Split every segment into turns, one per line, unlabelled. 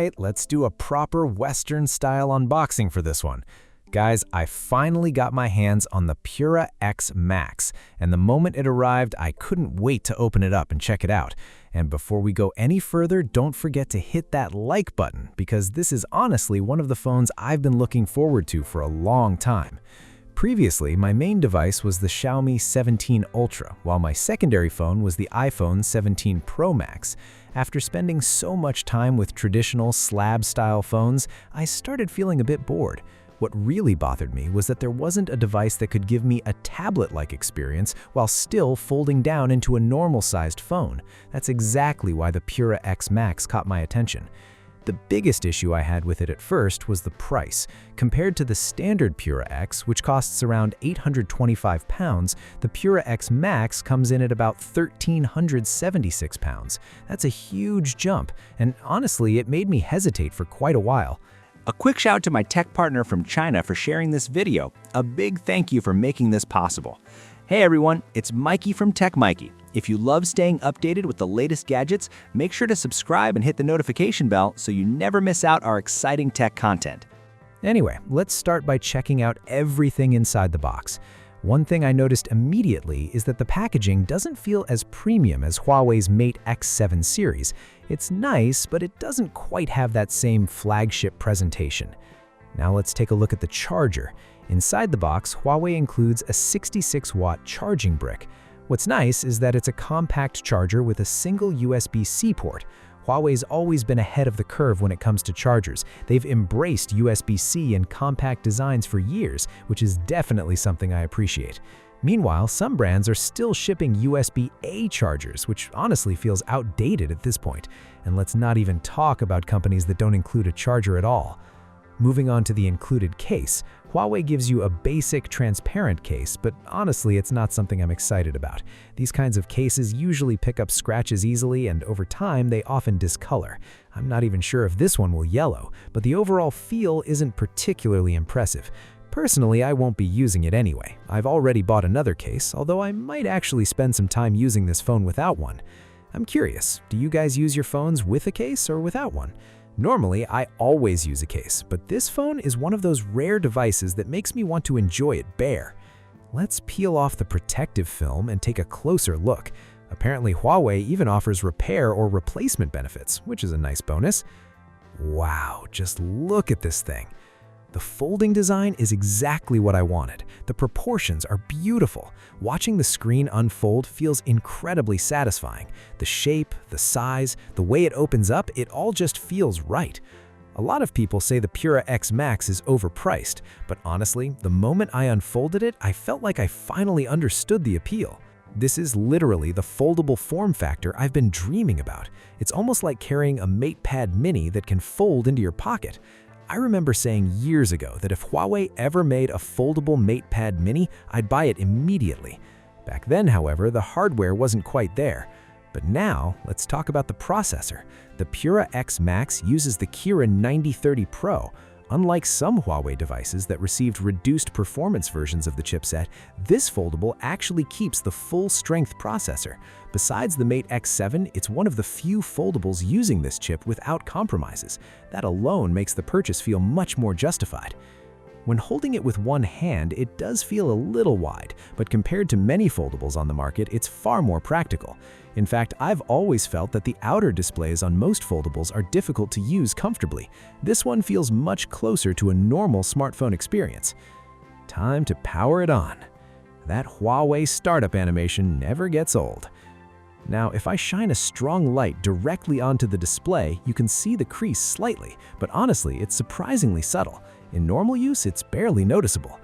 right, let's do a proper Western-style unboxing for this one. Guys, I finally got my hands on the Pura X Max, and the moment it arrived, I couldn't wait to open it up and check it out. And before we go any further, don't forget to hit that like button, because this is honestly one of the phones I've been looking forward to for a long time. Previously, my main device was the Xiaomi 17 Ultra, while my secondary phone was the iPhone 17 Pro Max. After spending so much time with traditional slab-style phones, I started feeling a bit bored. What really bothered me was that there wasn't a device that could give me a tablet-like experience while still folding down into a normal-sized phone. That's exactly why the Pura X Max caught my attention. The biggest issue I had with it at first was the price. Compared to the standard Pura X, which costs around £825, the Pura X Max comes in at about £1,376. That's a huge jump, and honestly, it made me hesitate for quite a while.
A quick shout out to my tech partner from China for sharing this video. A big thank you for making this possible. Hey everyone, it's Maiky from techmaiky. If you love staying updated with the latest gadgets, make sure to subscribe and hit the notification bell so you never miss out our exciting tech content.
Anyway, let's start by checking out everything inside the box. One thing I noticed immediately is that the packaging doesn't feel as premium as Huawei's Mate X7 series. It's nice, but it doesn't quite have that same flagship presentation. Now let's take a look at the charger. Inside the box, Huawei includes a 66-watt charging brick. What's nice is that it's a compact charger with a single USB-C port. Huawei's always been ahead of the curve when it comes to chargers. They've embraced USB-C and compact designs for years, which is definitely something I appreciate. Meanwhile, some brands are still shipping USB-A chargers, which honestly feels outdated at this point. And let's not even talk about companies that don't include a charger at all. Moving on to the included case, Huawei gives you a basic transparent case, but honestly it's not something I'm excited about. These kinds of cases usually pick up scratches easily, and over time they often discolor. I'm not even sure if this one will yellow, but the overall feel isn't particularly impressive. Personally, I won't be using it anyway. I've already bought another case, although I might actually spend some time using this phone without one. I'm curious, do you guys use your phones with a case or without one? Normally, I always use a case, but this phone is one of those rare devices that makes me want to enjoy it bare. Let's peel off the protective film and take a closer look. Apparently, Huawei even offers repair or replacement benefits, which is a nice bonus. Wow, just look at this thing. The folding design is exactly what I wanted. The proportions are beautiful. Watching the screen unfold feels incredibly satisfying. The shape, the size, the way it opens up, it all just feels right. A lot of people say the Pura X Max is overpriced, but honestly, the moment I unfolded it, I felt like I finally understood the appeal. This is literally the foldable form factor I've been dreaming about. It's almost like carrying a MatePad Mini that can fold into your pocket. I remember saying years ago that if Huawei ever made a foldable MatePad Mini, I'd buy it immediately. Back then, however, the hardware wasn't quite there. But now, let's talk about the processor. The Pura X Max uses the Kirin 9030 Pro. Unlike some Huawei devices that received reduced performance versions of the chipset, this foldable actually keeps the full-strength processor. Besides the Mate X7, it's one of the few foldables using this chip without compromises. That alone makes the purchase feel much more justified. When holding it with one hand, it does feel a little wide, but compared to many foldables on the market, it's far more practical. In fact, I've always felt that the outer displays on most foldables are difficult to use comfortably. This one feels much closer to a normal smartphone experience. Time to power it on. That Huawei startup animation never gets old. Now, if I shine a strong light directly onto the display, you can see the crease slightly, but honestly, it's surprisingly subtle. In normal use, it's barely noticeable.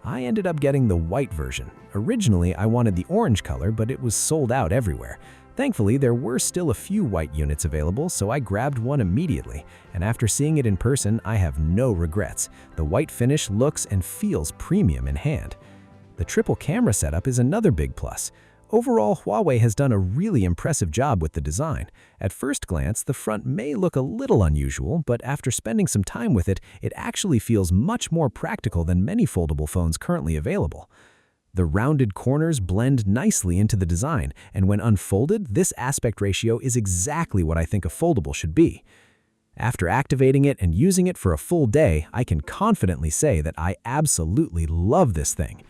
I ended up getting the white version. Originally, I wanted the orange color, but it was sold out everywhere. Thankfully, there were still a few white units available, so I grabbed one immediately, and after seeing it in person, I have no regrets. The white finish looks and feels premium in hand. The triple camera setup is another big plus. Overall, Huawei has done a really impressive job with the design. At first glance, the front may look a little unusual, but after spending some time with it, it actually feels much more practical than many foldable phones currently available. The rounded corners blend nicely into the design, and when unfolded, this aspect ratio is exactly what I think a foldable should be. After activating it and using it for a full day, I can confidently say that I absolutely love this thing.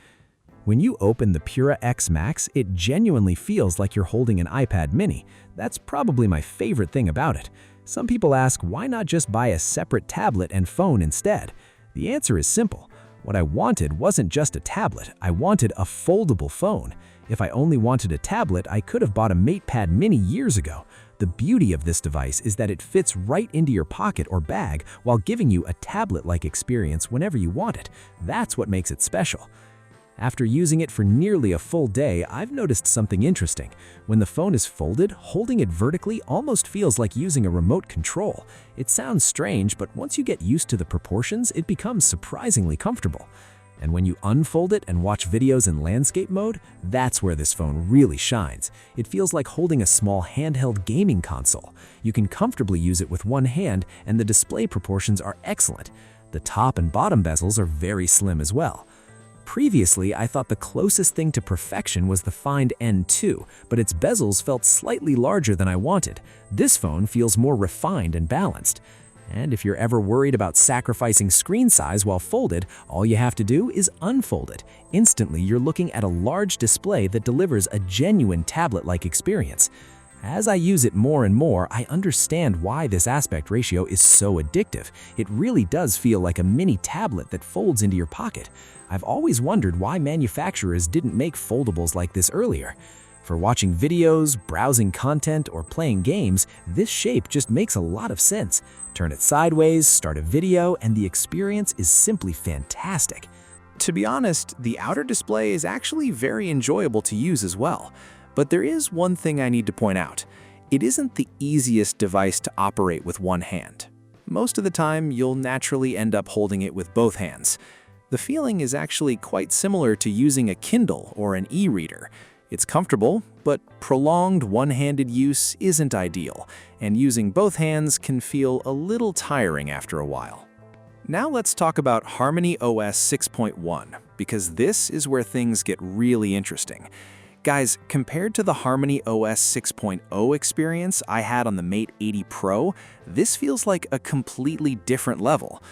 When you open the Pura X Max, it genuinely feels like you're holding an iPad mini. That's probably my favorite thing about it. Some people ask, why not just buy a separate tablet and phone instead? The answer is simple. What I wanted wasn't just a tablet, I wanted a foldable phone. If I only wanted a tablet, I could have bought a MatePad mini years ago. The beauty of this device is that it fits right into your pocket or bag while giving you a tablet-like experience whenever you want it. That's what makes it special. After using it for nearly a full day, I've noticed something interesting. When the phone is folded, holding it vertically almost feels like using a remote control. It sounds strange, but once you get used to the proportions, it becomes surprisingly comfortable. And when you unfold it and watch videos in landscape mode, that's where this phone really shines. It feels like holding a small handheld gaming console. You can comfortably use it with one hand, and the display proportions are excellent. The top and bottom bezels are very slim as well. Previously, I thought the closest thing to perfection was the Find N2, but its bezels felt slightly larger than I wanted. This phone feels more refined and balanced. And if you're ever worried about sacrificing screen size while folded, all you have to do is unfold it. Instantly, you're looking at a large display that delivers a genuine tablet-like experience. As I use it more and more, I understand why this aspect ratio is so addictive. It really does feel like a mini tablet that folds into your pocket. I've always wondered why manufacturers didn't make foldables like this earlier. For watching videos, browsing content, or playing games, this shape just makes a lot of sense. Turn it sideways, start a video, and the experience is simply fantastic.
To be honest, the outer display is actually very enjoyable to use as well. But there is one thing I need to point out. It isn't the easiest device to operate with one hand. Most of the time, you'll naturally end up holding it with both hands. The feeling is actually quite similar to using a Kindle or an e-reader. It's comfortable, but prolonged one-handed use isn't ideal, and using both hands can feel a little tiring after a while. Now let's talk about HarmonyOS 6.1, because this is where things get really interesting. Guys, compared to the HarmonyOS 6.0 experience I had on the Mate 80 Pro, this feels like a completely different level.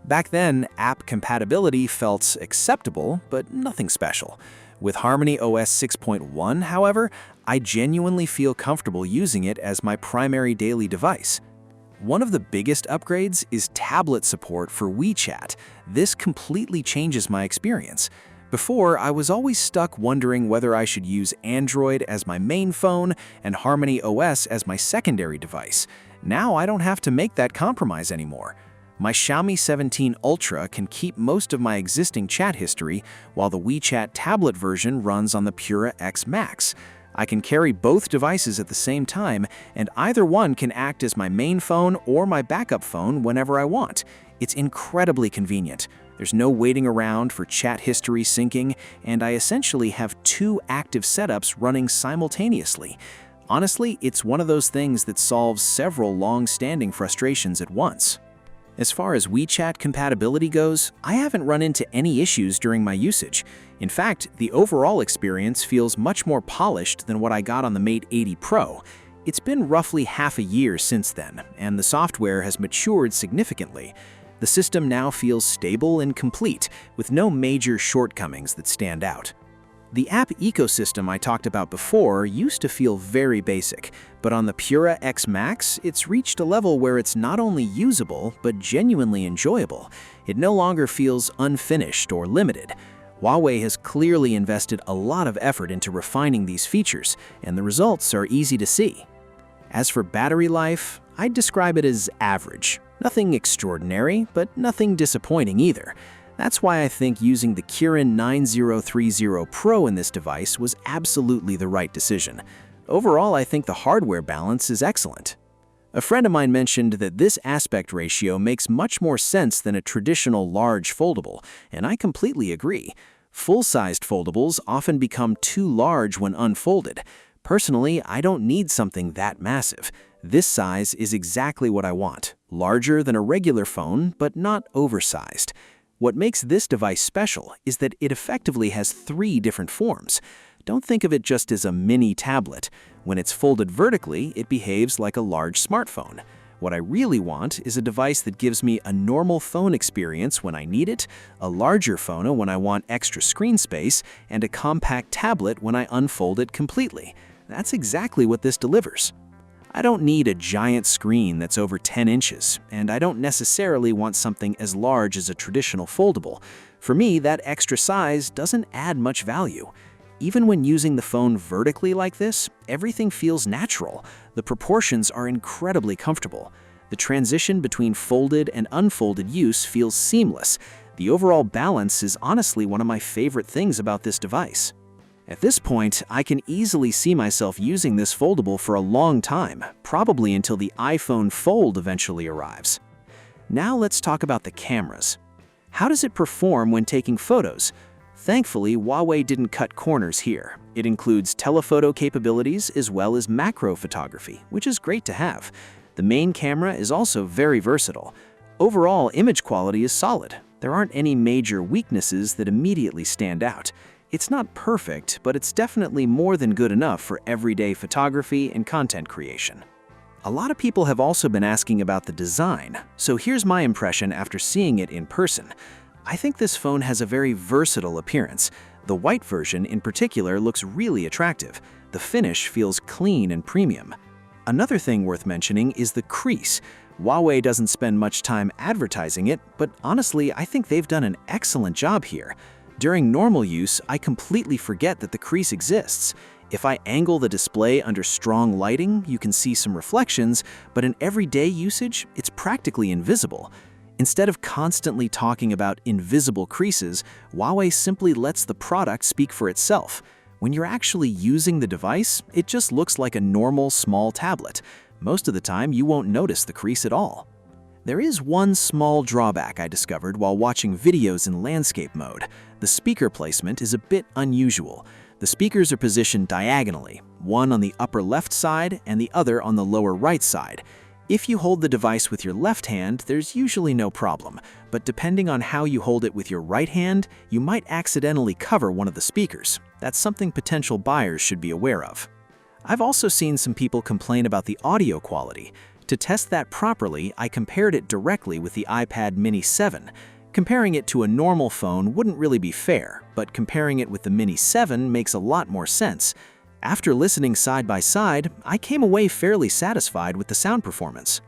Back then, app compatibility felt acceptable, but nothing special. With HarmonyOS 6.1, however, I genuinely feel comfortable using it as my primary daily device. One of the biggest upgrades is tablet support for WeChat. This completely changes my experience. Before, I was always stuck wondering whether I should use Android as my main phone and HarmonyOS as my secondary device. Now I don't have to make that compromise anymore. My Xiaomi 17 Ultra can keep most of my existing chat history, while the WeChat tablet version runs on the Pura X Max. I can carry both devices at the same time, and either one can act as my main phone or my backup phone whenever I want. It's incredibly convenient. There's no waiting around for chat history syncing, and I essentially have two active setups running simultaneously. Honestly, it's one of those things that solves several long-standing frustrations at once. As far as WeChat compatibility goes, I haven't run into any issues during my usage. In fact, the overall experience feels much more polished than what I got on the Mate 80 Pro. It's been roughly half a year since then, and the software has matured significantly. The system now feels stable and complete, with no major shortcomings that stand out. The app ecosystem I talked about before used to feel very basic, but on the Pura X Max, it's reached a level where it's not only usable, but genuinely enjoyable. It no longer feels unfinished or limited. Huawei has clearly invested a lot of effort into refining these features, and the results are easy to see. As for battery life, I'd describe it as average. Nothing extraordinary, but nothing disappointing either. That's why I think using the Kirin 9030 Pro in this device was absolutely the right decision. Overall, I think the hardware balance is excellent. A friend of mine mentioned that this aspect ratio makes much more sense than a traditional large foldable, and I completely agree. Full-sized foldables often become too large when unfolded. Personally, I don't need something that massive. This size is exactly what I want, larger than a regular phone, but not oversized. What makes this device special is that it effectively has three different forms. Don't think of it just as a mini tablet. When it's folded vertically, it behaves like a large smartphone. What I really want is a device that gives me a normal phone experience when I need it, a larger phone when I want extra screen space, and a compact tablet when I unfold it completely. That's exactly what this delivers. I don't need a giant screen that's over 10 inches, and I don't necessarily want something as large as a traditional foldable. For me, that extra size doesn't add much value. Even when using the phone vertically like this, everything feels natural. The proportions are incredibly comfortable. The transition between folded and unfolded use feels seamless. The overall balance is honestly one of my favorite things about this device. At this point, I can easily see myself using this foldable for a long time, probably until the iPhone Fold eventually arrives. Now let's talk about the cameras. How does it perform when taking photos? Thankfully, Huawei didn't cut corners here. It includes telephoto capabilities as well as macro photography, which is great to have. The main camera is also very versatile. Overall, image quality is solid. There aren't any major weaknesses that immediately stand out. It's not perfect, but it's definitely more than good enough for everyday photography and content creation. A lot of people have also been asking about the design, so here's my impression after seeing it in person. I think this phone has a very versatile appearance. The white version in particular looks really attractive. The finish feels clean and premium. Another thing worth mentioning is the crease. Huawei doesn't spend much time advertising it, but honestly, I think they've done an excellent job here. During normal use, I completely forget that the crease exists. If I angle the display under strong lighting, you can see some reflections, but in everyday usage, it's practically invisible. Instead of constantly talking about invisible creases, Huawei simply lets the product speak for itself. When you're actually using the device, it just looks like a normal small tablet. Most of the time, you won't notice the crease at all. There is one small drawback I discovered while watching videos in landscape mode. The speaker placement is a bit unusual. The speakers are positioned diagonally, one on the upper left side and the other on the lower right side. If you hold the device with your left hand, there's usually no problem, but depending on how you hold it with your right hand, you might accidentally cover one of the speakers. That's something potential buyers should be aware of. I've also seen some people complain about the audio quality. To test that properly, I compared it directly with the iPad Mini 7. Comparing it to a normal phone wouldn't really be fair, but comparing it with the Mini 7 makes a lot more sense. After listening side by side, I came away fairly satisfied with the sound performance.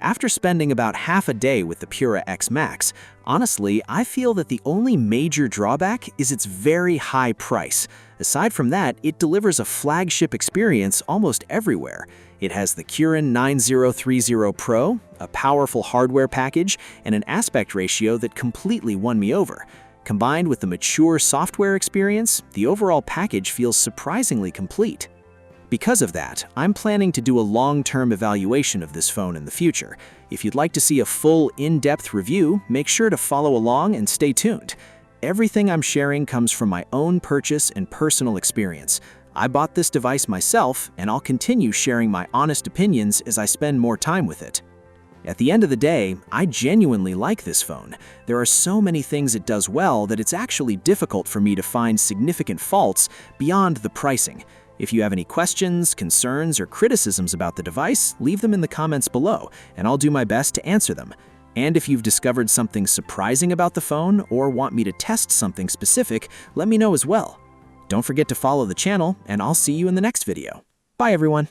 After spending about half a day with the Pura X Max, honestly, I feel that the only major drawback is its very high price. Aside from that, it delivers a flagship experience almost everywhere. It has the Kirin 9030 Pro, a powerful hardware package, and an aspect ratio that completely won me over. Combined with the mature software experience, the overall package feels surprisingly complete. Because of that, I'm planning to do a long-term evaluation of this phone in the future. If you'd like to see a full, in-depth review, make sure to follow along and stay tuned. Everything I'm sharing comes from my own purchase and personal experience. I bought this device myself, and I'll continue sharing my honest opinions as I spend more time with it. At the end of the day, I genuinely like this phone. There are so many things it does well that it's actually difficult for me to find significant faults beyond the pricing. If you have any questions, concerns, or criticisms about the device, leave them in the comments below, and I'll do my best to answer them. And if you've discovered something surprising about the phone or want me to test something specific, let me know as well. Don't forget to follow the channel, and I'll see you in the next video. Bye, everyone.